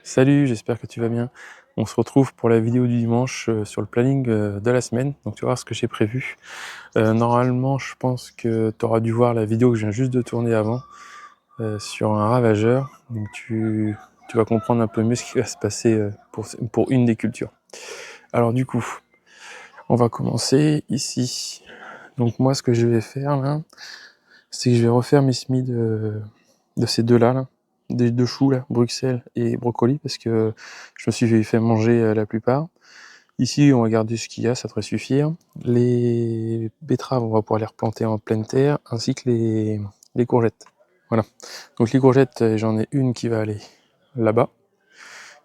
Salut, j'espère que tu vas bien. On se retrouve pour la vidéo du dimanche sur le planning de la semaine. Donc tu vas voir ce que j'ai prévu. Normalement, je pense que tu auras dû voir la vidéo que je viens juste de tourner avant sur un ravageur. Donc tu vas comprendre un peu mieux ce qui va se passer pour une des cultures. Alors du coup, on va commencer ici. Donc moi, ce que je vais faire là, c'est que je vais refaire mes semis de ces deux-là, là, des deux choux là, Bruxelles et brocoli, parce que je me suis fait manger la plupart. Ici, on va garder ce qu'il y a, ça devrait suffire. Les betteraves, on va pouvoir les replanter en pleine terre, ainsi que les courgettes. Voilà. Donc les courgettes, j'en ai une qui va aller là-bas,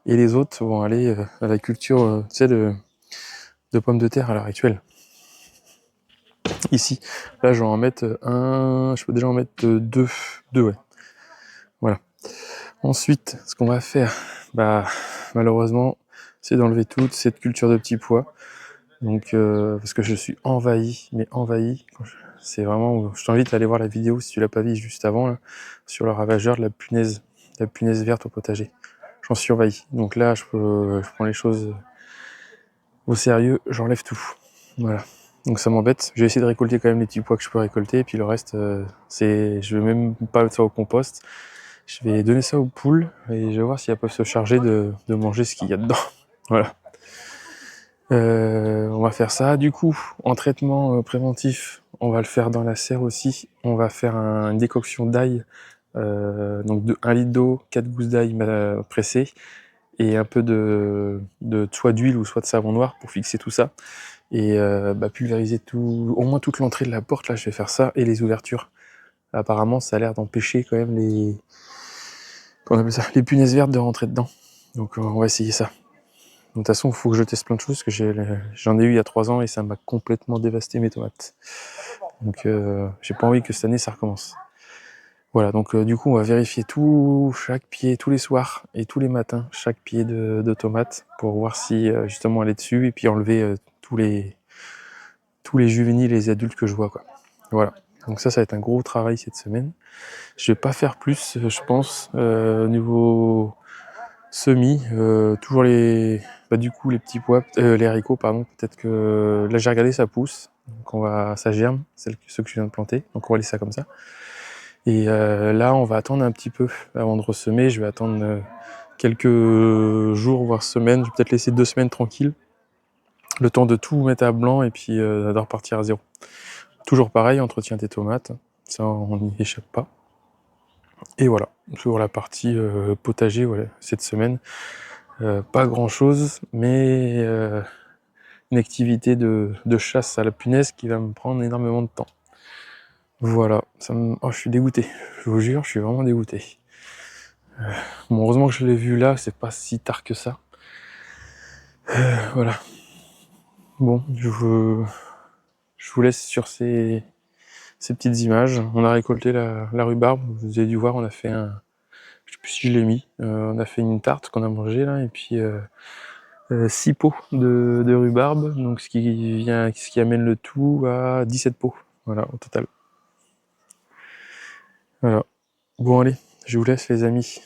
et les autres vont aller à la culture, tu sais, de pommes de terre à l'heure actuelle. Ici, là, je vais en mettre un, je peux déjà en mettre deux, ouais. Voilà. Ensuite, ce qu'on va faire, malheureusement, c'est d'enlever toute cette culture de petits pois. Donc, parce que je suis envahi, mais envahi. C'est vraiment, je t'invite à aller voir la vidéo si tu l'as pas vue juste avant, là, sur le ravageur de la punaise verte au potager. J'en suis envahi. Donc là, je prends les choses au sérieux, j'enlève tout. Voilà. Donc ça m'embête. Je vais essayer de récolter quand même les petits pois que je peux récolter, et puis le reste, je vais même pas mettre ça au compost. Je vais donner ça aux poules et je vais voir si elles peuvent se charger de manger ce qu'il y a dedans. Voilà. On va faire ça. Du coup, en traitement préventif, on va le faire dans la serre aussi. On va faire une décoction d'ail, donc de 1 litre d'eau, 4 gousses d'ail pressées et un peu soit d'huile ou soit de savon noir pour fixer tout ça. Et pulvériser tout, au moins toute l'entrée de la porte, là je vais faire ça, et les ouvertures. Apparemment ça a l'air d'empêcher quand même les punaises vertes de rentrer dedans. Donc on va essayer ça. De toute façon, il faut que je teste plein de choses, parce que j'en ai eu il y a 3 ans et ça m'a complètement dévasté mes tomates. Donc j'ai pas envie que cette année ça recommence. Voilà, donc du coup on va vérifier chaque pied tous les soirs et tous les matins, chaque pied de tomate, pour voir si justement elle est dessus, et puis enlever tous les juvéniles et les adultes que je vois, quoi. Voilà, donc ça va être un gros travail cette semaine. Je vais pas faire plus, je pense, au niveau semis, toujours les petits pois, les haricots, pardon. Peut-être que là j'ai regardé, ça pousse, donc ça germe, ceux que je viens de planter, donc on va laisser ça comme ça. Et là on va attendre un petit peu avant de ressemer. Je vais attendre quelques jours voire semaines. Je vais peut-être laisser 2 semaines tranquilles, le temps de tout mettre à blanc, et puis de repartir à zéro. Toujours pareil, entretiens tes tomates, ça on n'y échappe pas. Et voilà, sur la partie potager, voilà, cette semaine, pas grand chose, mais une activité de chasse à la punaise qui va me prendre énormément de temps. Voilà, je suis dégoûté, je vous jure, je suis vraiment dégoûté. Bon, heureusement que je l'ai vu là, c'est pas si tard que ça. Voilà. Bon, je vous laisse sur ces petites images. On a récolté la rhubarbe, vous avez dû voir, on a fait je sais plus si je l'ai mis, on a fait une tarte qu'on a mangée là, et puis 6 pots de rhubarbe, donc ce qui amène le tout à 17 pots, voilà, au total. Voilà. Bon allez, je vous laisse les amis,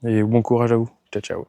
et bon courage à vous. Ciao ciao.